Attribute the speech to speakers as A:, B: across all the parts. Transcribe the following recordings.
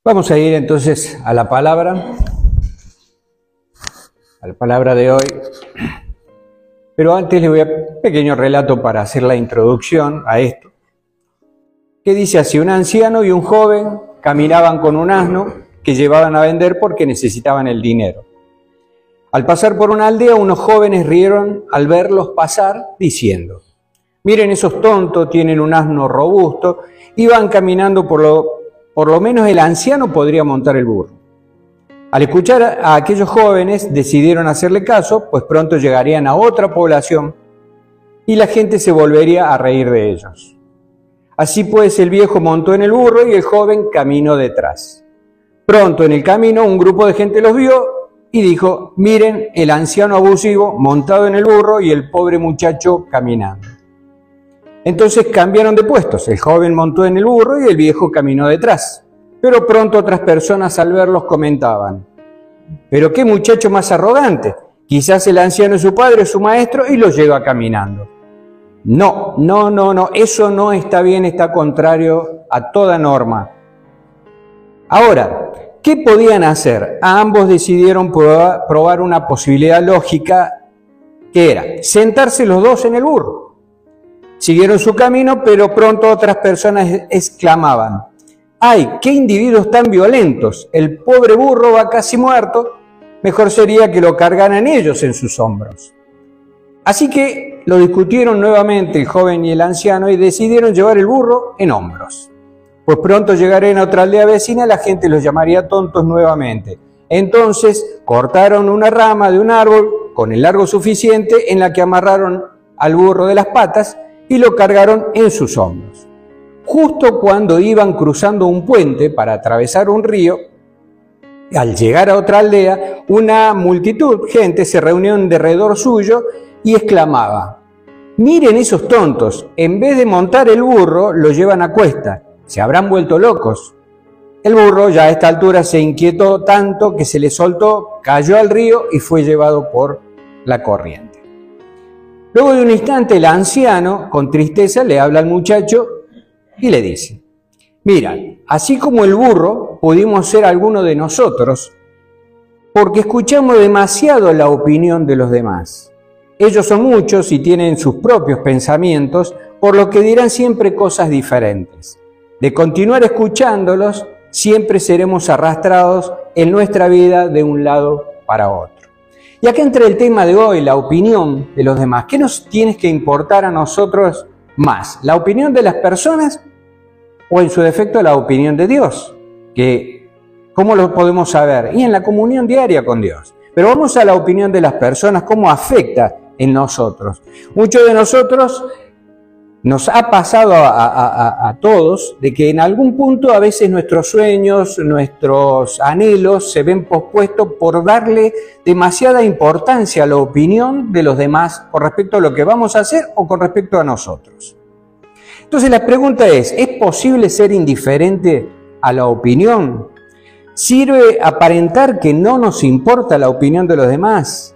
A: Vamos a ir entonces a la palabra de hoy. Pero antes le voy a un pequeño relato para hacer la introducción a esto. Que dice así: un anciano y un joven caminaban con un asno que llevaban a vender porque necesitaban el dinero. Al pasar por una aldea, unos jóvenes rieron al verlos pasar, diciendo: miren, esos tontos tienen un asno robusto y van caminando, por lo menos el anciano podría montar el burro. Al escuchar a aquellos jóvenes decidieron hacerle caso, pues pronto llegarían a otra población y la gente se volvería a reír de ellos. Así pues, el viejo montó en el burro y el joven caminó detrás. Pronto en el camino un grupo de gente los vio y dijo: miren, el anciano abusivo montado en el burro y el pobre muchacho caminando. Entonces cambiaron de puestos. El joven montó en el burro y el viejo caminó detrás. Pero pronto otras personas al verlos comentaban: pero qué muchacho más arrogante. Quizás el anciano es su padre o su maestro y lo lleva caminando. No, eso no está bien, está contrario a toda norma. Ahora, ¿qué podían hacer? Ambos decidieron probar una posibilidad lógica, que era sentarse los dos en el burro. Siguieron su camino, pero pronto otras personas exclamaban: ¡ay, qué individuos tan violentos! El pobre burro va casi muerto, mejor sería que lo cargaran ellos en sus hombros. Así que lo discutieron nuevamente el joven y el anciano y decidieron llevar el burro en hombros. Pues pronto llegarían a otra aldea vecina y la gente los llamaría tontos nuevamente. Entonces cortaron una rama de un árbol con el largo suficiente en la que amarraron al burro de las patas y lo cargaron en sus hombros. Justo cuando iban cruzando un puente para atravesar un río, al llegar a otra aldea, una multitud, gente, se reunió en derredor suyo y exclamaba: miren esos tontos, en vez de montar el burro, lo llevan a cuesta. ¿Se habrán vuelto locos? El burro ya a esta altura se inquietó tanto que se le soltó, cayó al río y fue llevado por la corriente. Luego de un instante, el anciano, con tristeza, le habla al muchacho y le dice: mira, así como el burro, pudimos ser alguno de nosotros, porque escuchamos demasiado la opinión de los demás. Ellos son muchos y tienen sus propios pensamientos, por lo que dirán siempre cosas diferentes. De continuar escuchándolos, siempre seremos arrastrados en nuestra vida de un lado para otro. Y acá entra el tema de hoy, la opinión de los demás. ¿Qué nos tiene que importar a nosotros más? ¿La opinión de las personas o en su defecto la opinión de Dios? ¿Cómo lo podemos saber? Y en la comunión diaria con Dios. Pero vamos a la opinión de las personas, cómo afecta en nosotros. Muchos de nosotros nos ha pasado a todos de que en algún punto a veces nuestros sueños, nuestros anhelos se ven pospuestos por darle demasiada importancia a la opinión de los demás con respecto a lo que vamos a hacer o con respecto a nosotros. Entonces la pregunta ¿es posible ser indiferente a la opinión? ¿Sirve aparentar que no nos importa la opinión de los demás?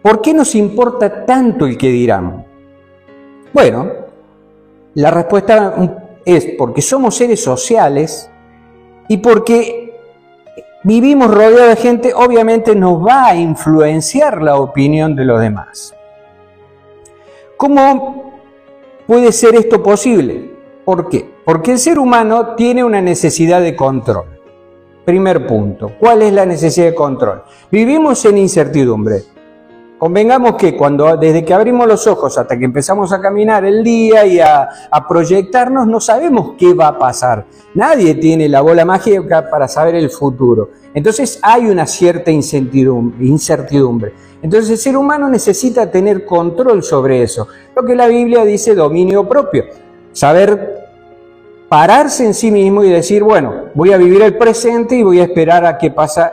A: ¿Por qué nos importa tanto el que dirán? Bueno, la respuesta es porque somos seres sociales y porque vivimos rodeados de gente, obviamente nos va a influenciar la opinión de los demás. ¿Cómo puede ser esto posible? ¿Por qué? Porque el ser humano tiene una necesidad de control. Primer punto, ¿cuál es la necesidad de control? Vivimos en incertidumbre. Convengamos que desde que abrimos los ojos hasta que empezamos a caminar el día y a proyectarnos, no sabemos qué va a pasar. Nadie tiene la bola mágica para saber el futuro. Entonces hay una cierta incertidumbre. Entonces el ser humano necesita tener control sobre eso. Lo que la Biblia dice, dominio propio. Saber pararse en sí mismo y decir, bueno, voy a vivir el presente y voy a esperar a qué pasa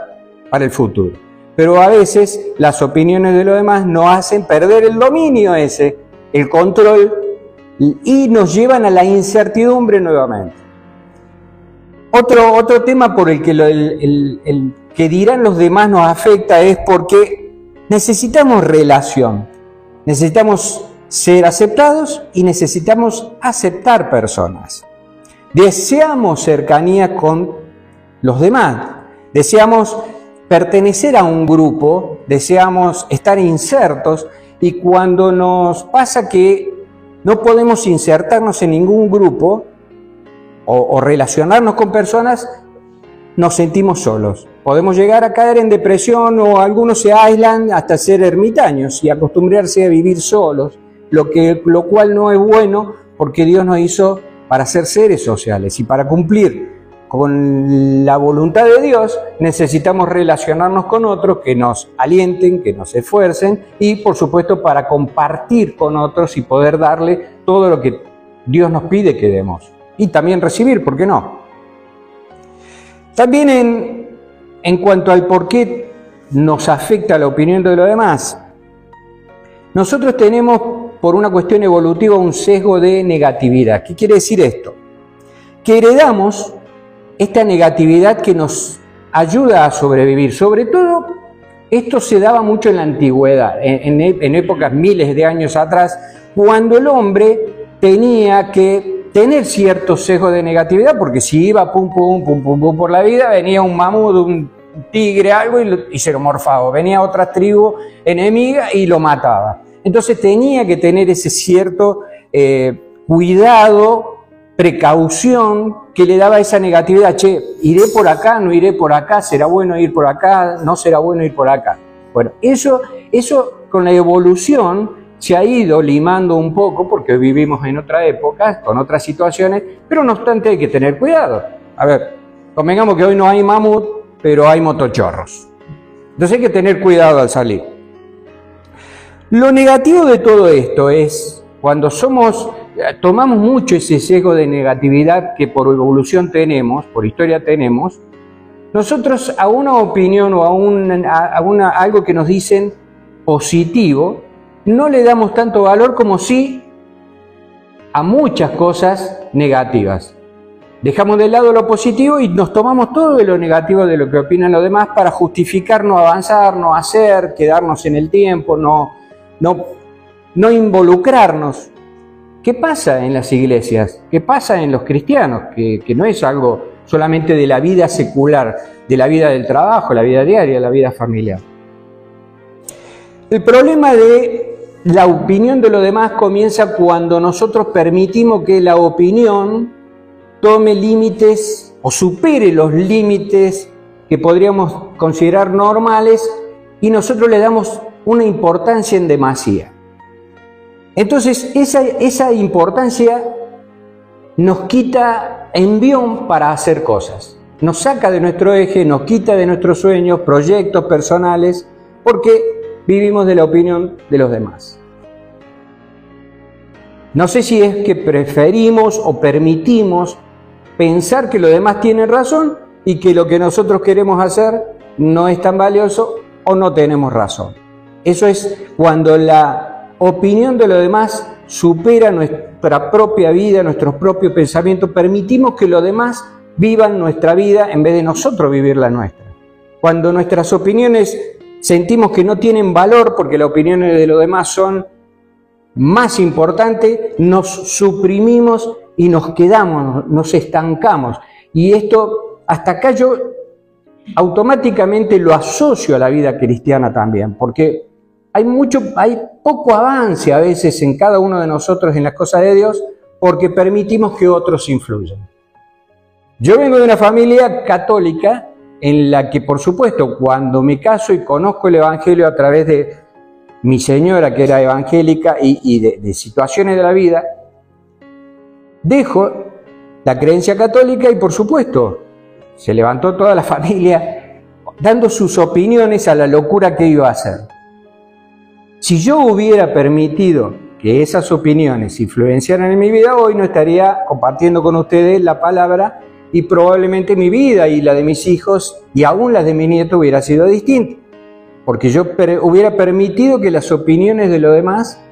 A: para el futuro. Pero a veces las opiniones de los demás nos hacen perder el dominio ese, el control, y nos llevan a la incertidumbre nuevamente. Otro tema por el que el que dirán los demás nos afecta es porque necesitamos relación, necesitamos ser aceptados y necesitamos aceptar personas. Deseamos cercanía con los demás. Deseamos pertenecer a un grupo, deseamos estar insertos, y cuando nos pasa que no podemos insertarnos en ningún grupo o relacionarnos con personas, nos sentimos solos. Podemos llegar a caer en depresión, o algunos se aíslan hasta ser ermitaños y acostumbrarse a vivir solos, lo cual no es bueno, porque Dios nos hizo para ser seres sociales, y para cumplir con la voluntad de Dios necesitamos relacionarnos con otros que nos alienten, que nos esfuercen, y por supuesto para compartir con otros y poder darle todo lo que Dios nos pide que demos, y también recibir, ¿por qué no? También en cuanto al por qué nos afecta la opinión de los demás, nosotros tenemos, por una cuestión evolutiva, un sesgo de negatividad. ¿Qué quiere decir esto? Que heredamos esta negatividad que nos ayuda a sobrevivir. Sobre todo, esto se daba mucho en la antigüedad, en épocas miles de años atrás, cuando el hombre tenía que tener cierto sesgo de negatividad, porque si iba pum pum pum pum pum por la vida, venía un mamut, un tigre, algo, y se lo morfaba. Venía otra tribu enemiga y lo mataba. Entonces tenía que tener ese cierto cuidado, precaución, que le daba esa negatividad. Che, iré por acá, no iré por acá, será bueno ir por acá, no será bueno ir por acá. Bueno, eso con la evolución se ha ido limando un poco, porque vivimos en otra época, con otras situaciones, pero no obstante hay que tener cuidado. A ver, convengamos que hoy no hay mamut, pero hay motochorros. Entonces hay que tener cuidado al salir. Lo negativo de todo esto es cuando tomamos mucho ese sesgo de negatividad que por evolución tenemos, por historia tenemos, nosotros a una opinión o a algo que nos dicen positivo, no le damos tanto valor como sí a muchas cosas negativas. Dejamos de lado lo positivo y nos tomamos todo de lo negativo de lo que opinan los demás para justificar no avanzar, no hacer, quedarnos en el tiempo, no involucrarnos. ¿Qué pasa en las iglesias? ¿Qué pasa en los cristianos? Que no es algo solamente de la vida secular, de la vida del trabajo, la vida diaria, la vida familiar. El problema de la opinión de los demás comienza cuando nosotros permitimos que la opinión tome límites o supere los límites que podríamos considerar normales, y nosotros le damos una importancia en demasía. Entonces esa importancia nos quita envión para hacer cosas, nos saca de nuestro eje, nos quita de nuestros sueños, proyectos personales, porque vivimos de la opinión de los demás. No sé si es que preferimos o permitimos pensar que los demás tienen razón y que lo que nosotros queremos hacer no es tan valioso, o no tenemos razón. Eso es cuando la opinión de los demás supera nuestra propia vida, nuestros propios pensamientos. Permitimos que los demás vivan nuestra vida en vez de nosotros vivir la nuestra. Cuando nuestras opiniones sentimos que no tienen valor porque las opiniones de los demás son más importantes, nos suprimimos y nos quedamos, nos estancamos. Y esto, hasta acá yo automáticamente lo asocio a la vida cristiana también, porque hay poco avance a veces en cada uno de nosotros en las cosas de Dios, porque permitimos que otros influyan. Yo vengo de una familia católica en la que, por supuesto, cuando me caso y conozco el Evangelio a través de mi señora, que era evangélica, y de situaciones de la vida, dejo la creencia católica y, por supuesto, se levantó toda la familia dando sus opiniones a la locura que iba a hacer. Si yo hubiera permitido que esas opiniones influenciaran en mi vida, hoy no estaría compartiendo con ustedes la palabra, y probablemente mi vida y la de mis hijos y aún la de mi nieto hubiera sido distinta, porque yo hubiera permitido que las opiniones de los demás,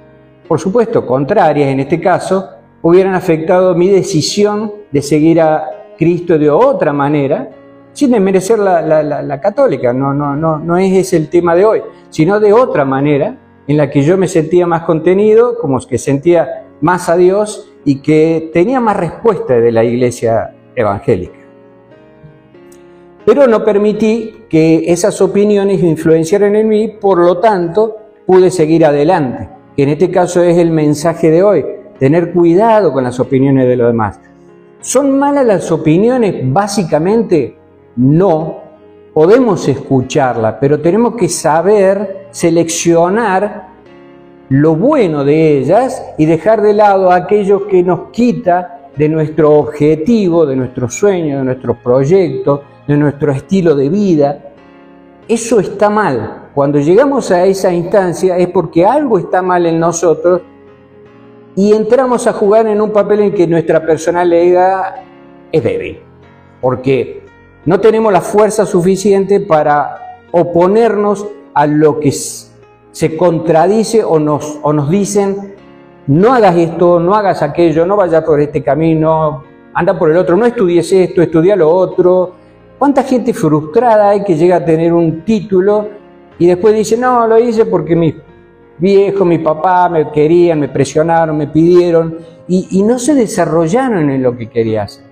A: por supuesto contrarias en este caso, hubieran afectado mi decisión de seguir a Cristo de otra manera, sin desmerecer la católica. No es ese el tema de hoy, sino de otra manera en la que yo me sentía más contenido, como que sentía más a Dios y que tenía más respuesta de la iglesia evangélica. pero no permití que esas opiniones influenciaran en mí, por lo tanto pude seguir adelante, que en este caso es el mensaje de hoy, tener cuidado con las opiniones de los demás. ¿Son malas las opiniones? Básicamente no, podemos escucharlas, pero tenemos que saber seleccionar lo bueno de ellas y dejar de lado aquello que nos quita de nuestro objetivo, de nuestro sueño, de nuestros proyectos, de nuestro estilo de vida. Eso está mal. Cuando llegamos a esa instancia es porque algo está mal en nosotros y entramos a jugar en un papel en que nuestra personalidad es débil, porque no tenemos la fuerza suficiente para oponernos a lo que se contradice o nos dicen: no hagas esto, no hagas aquello, no vayas por este camino, anda por el otro, no estudies esto, estudia lo otro. ¿Cuánta gente frustrada hay que llega a tener un título y después dice: no, lo hice porque mis viejos, mi papá me querían, me presionaron, me pidieron, y no se desarrollaron en lo que quería hacer?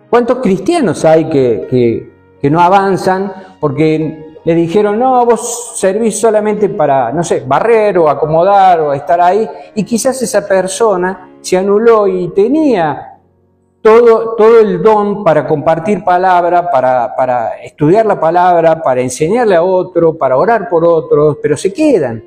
A: ¿Cuántos cristianos hay que no avanzan porque le dijeron: no, vos servís solamente para, no sé, barrer o acomodar o estar ahí? Y quizás esa persona se anuló y tenía todo el don para compartir palabra, para estudiar la palabra, para enseñarle a otro, para orar por otros, pero se quedan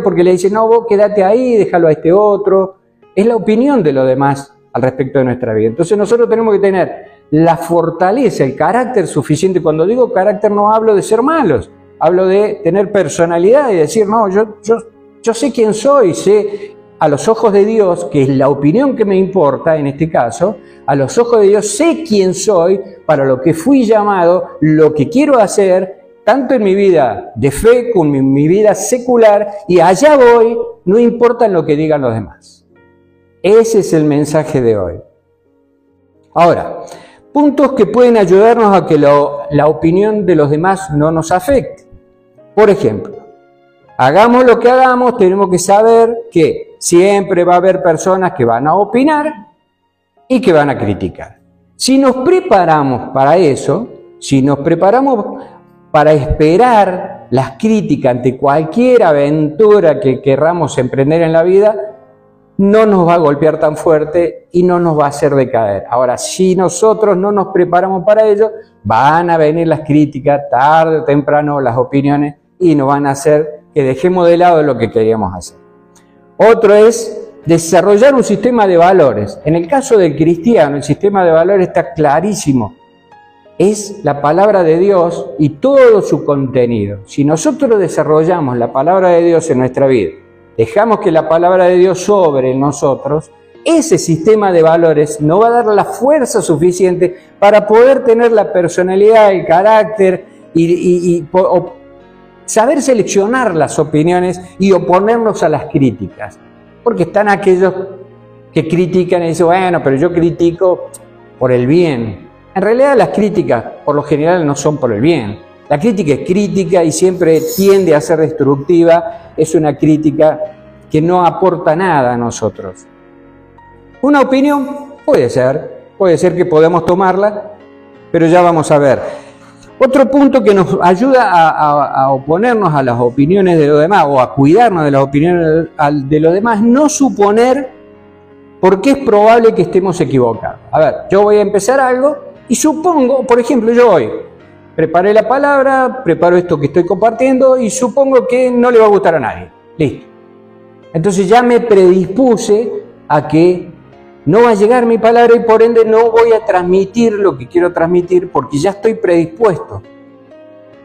A: porque le dicen: no, vos quédate ahí, déjalo a este otro. Es la opinión de los demás al respecto de nuestra vida. Entonces nosotros tenemos que tener la fortaleza, el carácter suficiente. Cuando digo carácter no hablo de ser malos, hablo de tener personalidad y decir: no, yo sé quién soy, sé a los ojos de Dios, que es la opinión que me importa en este caso, a los ojos de Dios sé quién soy, para lo que fui llamado, lo que quiero hacer, tanto en mi vida de fe como en mi vida secular, y allá voy, no importa lo que digan los demás. Ese es el mensaje de hoy. Ahora, puntos que pueden ayudarnos a que la opinión de los demás no nos afecte. Por ejemplo, hagamos lo que hagamos, tenemos que saber que siempre va a haber personas que van a opinar y que van a criticar. Si nos preparamos para eso, si nos preparamos para esperar las críticas ante cualquier aventura que querramos emprender en la vida, no nos va a golpear tan fuerte y no nos va a hacer decaer. Ahora, si nosotros no nos preparamos para ello, van a venir las críticas, tarde o temprano las opiniones, y nos van a hacer que dejemos de lado lo que queríamos hacer. Otro es desarrollar un sistema de valores. En el caso del cristiano, el sistema de valores está clarísimo. Es la palabra de Dios y todo su contenido. Si nosotros desarrollamos la palabra de Dios en nuestra vida, dejamos que la palabra de Dios sobre en nosotros, ese sistema de valores nos va a dar la fuerza suficiente para poder tener la personalidad, el carácter y saber seleccionar las opiniones y oponernos a las críticas. Porque están aquellos que critican y dicen: bueno, pero yo critico por el bien. En realidad las críticas por lo general no son por el bien. La crítica es crítica y siempre tiende a ser destructiva. Es una crítica que no aporta nada a nosotros. Una opinión puede ser que podamos tomarla, pero ya vamos a ver. Otro punto que nos ayuda a oponernos a las opiniones de los demás o a cuidarnos de las opiniones de los demás, no suponer porque es probable que estemos equivocados. A ver, yo voy a empezar algo y supongo, por ejemplo, yo hoy preparé la palabra, preparo esto que estoy compartiendo y supongo que no le va a gustar a nadie. Listo. Entonces ya me predispuse a que no va a llegar mi palabra y por ende no voy a transmitir lo que quiero transmitir porque ya estoy predispuesto.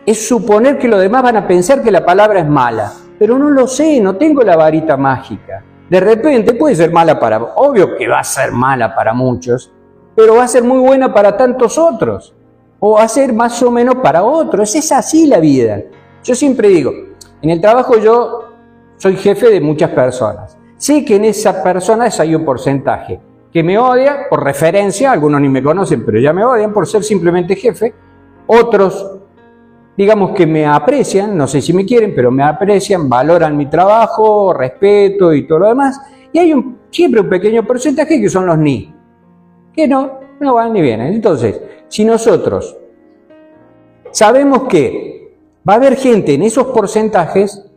A: Es suponer que los demás van a pensar que la palabra es mala, pero no lo sé, no tengo la varita mágica. De repente puede ser mala obvio que va a ser mala para muchos, pero va a ser muy buena para tantos otros, o va a ser más o menos para otros. Es así la vida. Yo siempre digo, en el trabajo yo soy jefe de muchas personas. Sé que en esa persona hay un porcentaje que me odia por referencia, algunos ni me conocen, pero ya me odian por ser simplemente jefe. Otros, digamos que me aprecian, no sé si me quieren, pero me aprecian, valoran mi trabajo, respeto y todo lo demás. Y hay siempre un pequeño porcentaje que son los ni, que no van ni vienen. Entonces, si nosotros sabemos que va a haber gente en esos porcentajes,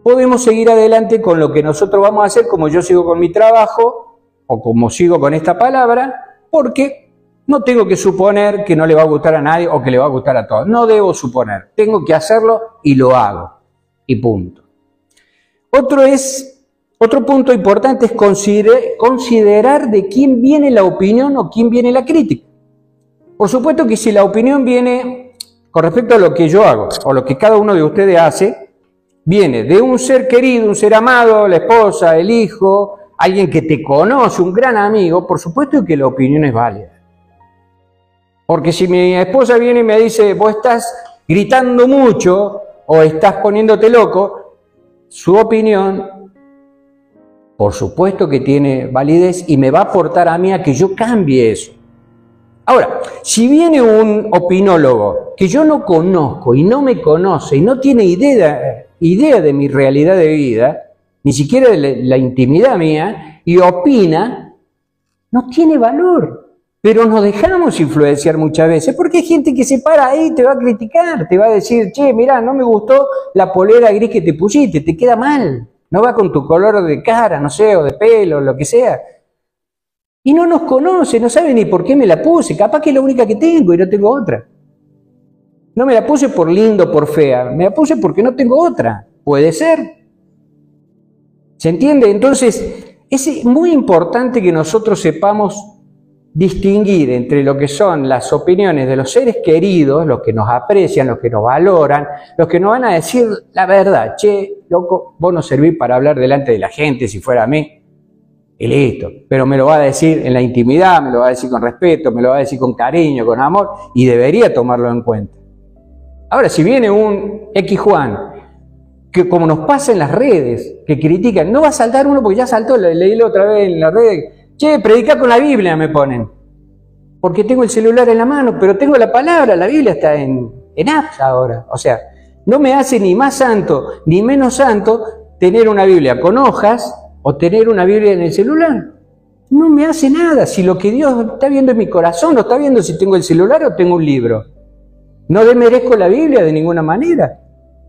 A: podemos seguir adelante con lo que nosotros vamos a hacer, como yo sigo con mi trabajo, o como sigo con esta palabra, porque no tengo que suponer que no le va a gustar a nadie o que le va a gustar a todos. No debo suponer, tengo que hacerlo y lo hago. Y punto. Otro punto importante es considerar de quién viene la opinión o quién viene la crítica. Por supuesto que si la opinión viene con respecto a lo que yo hago o lo que cada uno de ustedes hace, viene de un ser querido, un ser amado, la esposa, el hijo, alguien que te conoce, un gran amigo, por supuesto que la opinión es válida. Porque si mi esposa viene y me dice, vos estás gritando mucho o estás poniéndote loco, su opinión, por supuesto que tiene validez y me va a aportar a mí a que yo cambie eso. Ahora, si viene un opinólogo que yo no conozco y no me conoce y no tiene idea de mi realidad de vida, ni siquiera de la intimidad mía, y opina, no tiene valor. Pero nos dejamos influenciar muchas veces, porque hay gente que se para ahí y te va a criticar, te va a decir, che, mirá, no me gustó la polera gris que te pusiste, te queda mal, no va con tu color de cara, no sé, o de pelo, lo que sea. Y no nos conoce, no sabe ni por qué me la puse, capaz que es la única que tengo y no tengo otra. No me la puse por lindo, por fea, me la puse porque no tengo otra, puede ser. ¿Se entiende? Entonces, es muy importante que nosotros sepamos distinguir entre lo que son las opiniones de los seres queridos, los que nos aprecian, los que nos valoran, los que nos van a decir la verdad. Che, loco, vos no servís para hablar delante de la gente si fuera a mí, y listo. Pero me lo va a decir en la intimidad, me lo va a decir con respeto, me lo va a decir con cariño, con amor, y debería tomarlo en cuenta. Ahora, si viene un X Juan, que como nos pasa en las redes, que critican, no va a saltar uno porque ya saltó, leílo otra vez en las redes. Che, predica con la Biblia, me ponen. Porque tengo el celular en la mano, pero tengo la palabra, la Biblia está en apps ahora. O sea, no me hace ni más santo ni menos santo tener una Biblia con hojas o tener una Biblia en el celular. No me hace nada. Si lo que Dios está viendo en mi corazón, lo está viendo si tengo el celular o tengo un libro. No demerezco la Biblia de ninguna manera.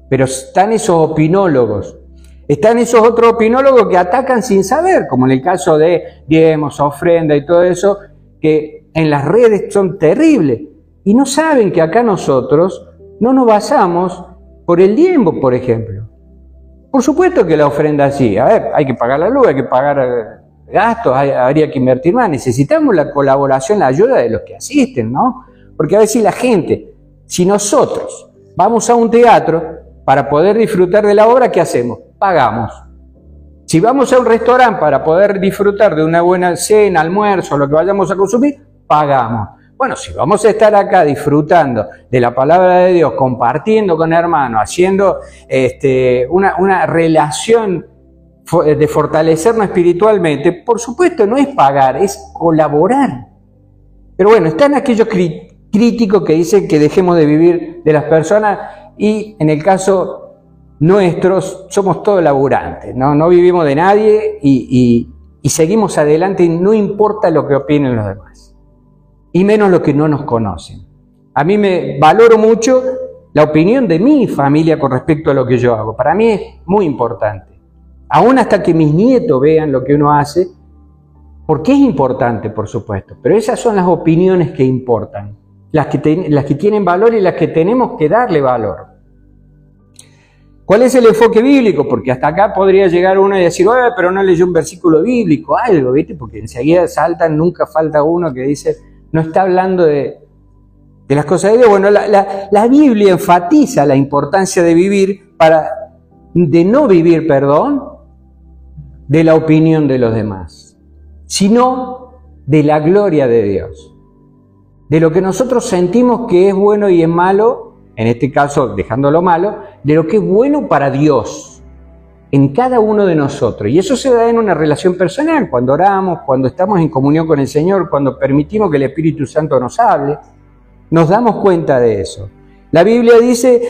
A: Pero están esos opinólogos. Están esos otros opinólogos que atacan sin saber, como en el caso de diezmos, ofrenda y todo eso, que en las redes son terribles. Y no saben que acá nosotros no nos basamos por el diezmo, por ejemplo. Por supuesto que la ofrenda sí. A ver, hay que pagar la luz, hay que pagar gastos, habría que invertir más. Necesitamos la colaboración, la ayuda de los que asisten, ¿no? Porque a veces la gente, si nosotros vamos a un teatro para poder disfrutar de la obra, ¿qué hacemos? Pagamos. Si vamos a un restaurante para poder disfrutar de una buena cena, almuerzo, lo que vayamos a consumir, pagamos. Bueno, si vamos a estar acá disfrutando de la palabra de Dios, compartiendo con hermanos, haciendo una relación de fortalecernos espiritualmente, por supuesto no es pagar, es colaborar. Pero bueno, están aquellos críticos que dicen que dejemos de vivir de las personas y en el caso nuestros somos todos laburantes, no vivimos de nadie y seguimos adelante y no importa lo que opinen los demás, y menos los que no nos conocen. A mí me valoro mucho la opinión de mi familia con respecto a lo que yo hago. Para mí es muy importante, aún hasta que mis nietos vean lo que uno hace, porque es importante, por supuesto, pero esas son las opiniones que importan, las que tienen valor y las que tenemos que darle valor. ¿Cuál es el enfoque bíblico? Porque hasta acá podría llegar uno y decir, pero no leyó un versículo bíblico, algo, ¿viste? Porque enseguida saltan, nunca falta uno que dice, no está hablando de las cosas de Dios. Bueno, la Biblia enfatiza la importancia de no vivir, de la opinión de los demás, sino de la gloria de Dios. De lo que nosotros sentimos que es bueno y es malo, en este caso dejando lo malo, de lo que es bueno para Dios en cada uno de nosotros. Y eso se da en una relación personal, cuando oramos, cuando estamos en comunión con el Señor, cuando permitimos que el Espíritu Santo nos hable, nos damos cuenta de eso. La Biblia dice,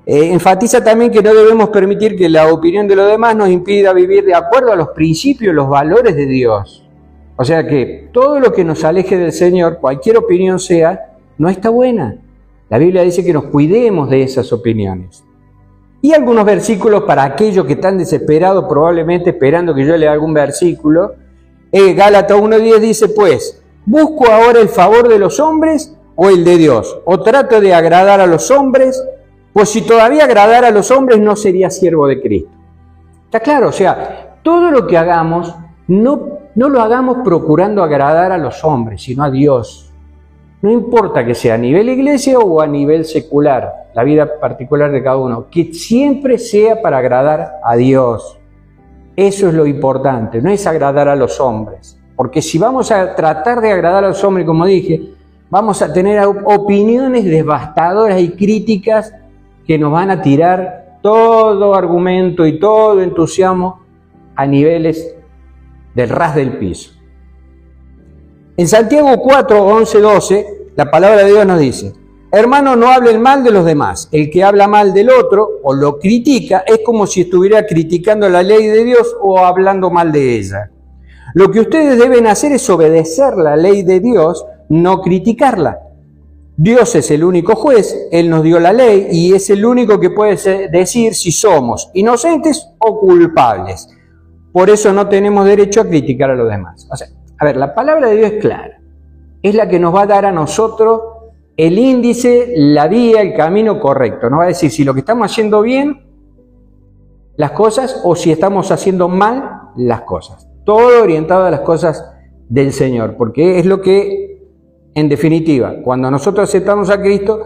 A: enfatiza también que no debemos permitir que la opinión de los demás nos impida vivir de acuerdo a los principios, los valores de Dios. O sea que todo lo que nos aleje del Señor, cualquier opinión sea, no está buena. La Biblia dice que nos cuidemos de esas opiniones. Y algunos versículos para aquellos que están desesperados, probablemente esperando que yo lea algún versículo. Gálatas 1:10 dice, pues, ¿busco ahora el favor de los hombres o el de Dios? ¿O trato de agradar a los hombres? Pues si todavía agradara a los hombres, no sería siervo de Cristo. ¿Está claro? O sea, todo lo que hagamos, no lo hagamos procurando agradar a los hombres, sino a Dios. No importa que sea a nivel iglesia o a nivel secular, la vida particular de cada uno, que siempre sea para agradar a Dios. Eso es lo importante, no es agradar a los hombres. Porque si vamos a tratar de agradar a los hombres, como dije, vamos a tener opiniones devastadoras y críticas que nos van a tirar todo argumento y todo entusiasmo a niveles del ras del piso. En Santiago 4, 11, 12, la palabra de Dios nos dice, hermano, no hablen mal de los demás. El que habla mal del otro o lo critica es como si estuviera criticando la ley de Dios o hablando mal de ella. Lo que ustedes deben hacer es obedecer la ley de Dios, no criticarla. Dios es el único juez, Él nos dio la ley y es el único que puede decir si somos inocentes o culpables. Por eso no tenemos derecho a criticar a los demás. O sea, a ver, la palabra de Dios es clara. Es la que nos va a dar a nosotros el índice, la vía, el camino correcto. Nos va a decir si lo que estamos haciendo bien las cosas o si estamos haciendo mal las cosas. Todo orientado a las cosas del Señor, porque es lo que, en definitiva, cuando nosotros aceptamos a Cristo,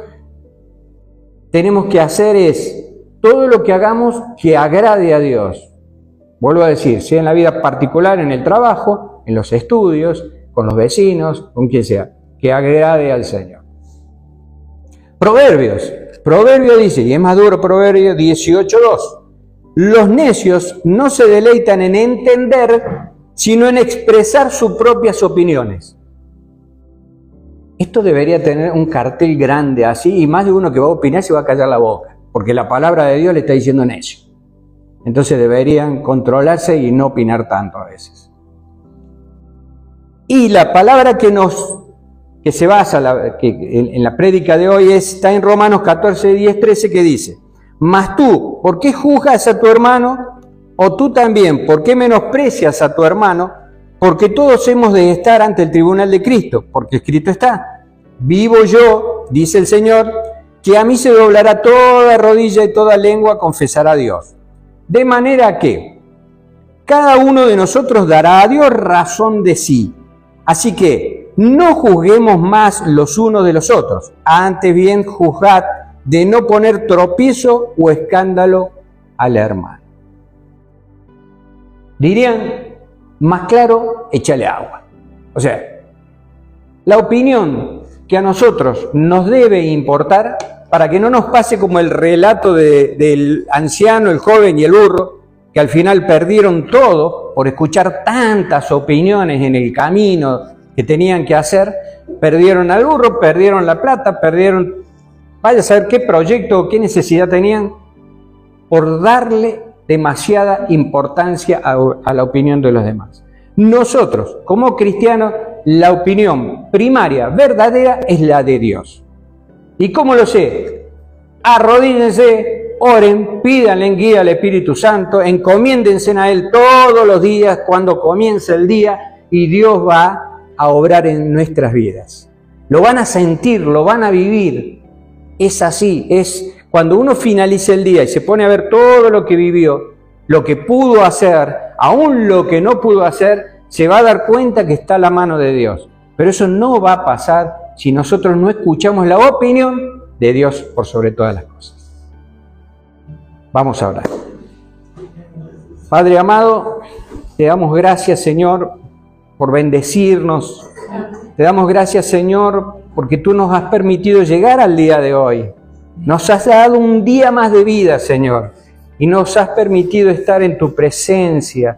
A: tenemos que hacer es todo lo que hagamos que agrade a Dios. Vuelvo a decir, sea en la vida particular, en el trabajo, en los estudios, con los vecinos, con quien sea, que agrade al Señor. Proverbios dice, y es más duro, Proverbios 18:2. Los necios no se deleitan en entender, sino en expresar sus propias opiniones. Esto debería tener un cartel grande así, y más de uno que va a opinar se va a callar la boca, porque la palabra de Dios le está diciendo necio. Entonces deberían controlarse y no opinar tanto a veces. Y la palabra que se basa en la prédica de hoy está en Romanos 14, 10, 13, que dice, mas tú, ¿por qué juzgas a tu hermano? O tú también, ¿por qué menosprecias a tu hermano? Porque todos hemos de estar ante el tribunal de Cristo, porque escrito está, vivo yo, dice el Señor, que a mí se doblará toda rodilla y toda lengua confesará a Dios. De manera que cada uno de nosotros dará a Dios razón de sí. Así que no juzguemos más los unos de los otros, antes bien juzgad de no poner tropiezo o escándalo al hermano. Dirían, más claro, échale agua. O sea, la opinión que a nosotros nos debe importar para que no nos pase como el relato del anciano, el joven y el burro, que al final perdieron todo por escuchar tantas opiniones en el camino que tenían que hacer, perdieron al burro, perdieron la plata, perdieron, vaya a saber qué proyecto o qué necesidad tenían, por darle demasiada importancia a la opinión de los demás. Nosotros, como cristianos, la opinión primaria, verdadera, es la de Dios. ¿Y cómo lo sé? Arrodíllense, oren, pídanle guía al Espíritu Santo, encomiéndense a Él todos los días cuando comienza el día y Dios va a obrar en nuestras vidas. Lo van a sentir, lo van a vivir. Es así, es cuando uno finaliza el día y se pone a ver todo lo que vivió, lo que pudo hacer, aún lo que no pudo hacer, se va a dar cuenta que está la mano de Dios. Pero eso no va a pasar si nosotros no escuchamos la opinión de Dios por sobre todas las cosas. Vamos a orar. Padre amado, te damos gracias, Señor, por bendecirnos. Te damos gracias, Señor, porque tú nos has permitido llegar al día de hoy. Nos has dado un día más de vida, Señor, y nos has permitido estar en tu presencia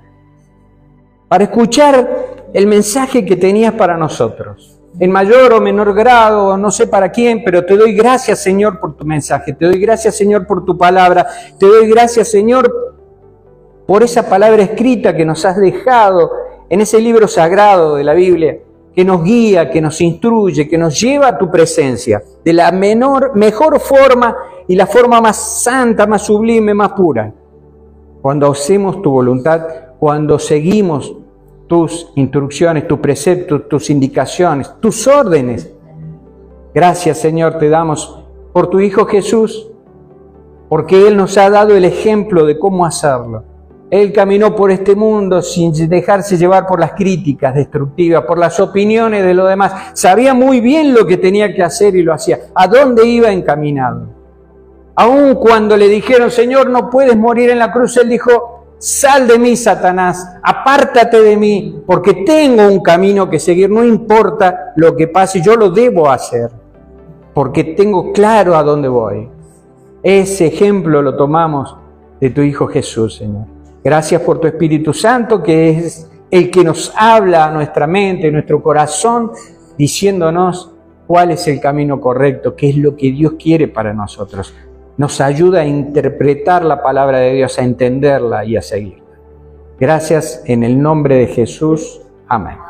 A: para escuchar el mensaje que tenías para nosotros. En mayor o menor grado, no sé para quién, pero te doy gracias, Señor, por tu mensaje. Te doy gracias, Señor, por tu palabra. Te doy gracias, Señor, por esa palabra escrita que nos has dejado en ese libro sagrado de la Biblia, que nos guía, que nos instruye, que nos lleva a tu presencia de la mejor forma y la forma más santa, más sublime, más pura. Cuando hacemos tu voluntad, cuando seguimos tus instrucciones, tus preceptos, tus indicaciones, tus órdenes. Gracias, Señor, te damos por tu Hijo Jesús, porque Él nos ha dado el ejemplo de cómo hacerlo. Él caminó por este mundo sin dejarse llevar por las críticas destructivas, por las opiniones de los demás. Sabía muy bien lo que tenía que hacer y lo hacía. ¿A dónde iba encaminado? Aun cuando le dijeron, Señor, no puedes morir en la cruz, Él dijo, sal de mí, Satanás, apártate de mí, porque tengo un camino que seguir, no importa lo que pase, yo lo debo hacer, porque tengo claro a dónde voy. Ese ejemplo lo tomamos de tu Hijo Jesús, Señor. Gracias por tu Espíritu Santo, que es el que nos habla a nuestra mente, a nuestro corazón, diciéndonos cuál es el camino correcto, qué es lo que Dios quiere para nosotros. Nos ayuda a interpretar la palabra de Dios, a entenderla y a seguirla. Gracias en el nombre de Jesús. Amén.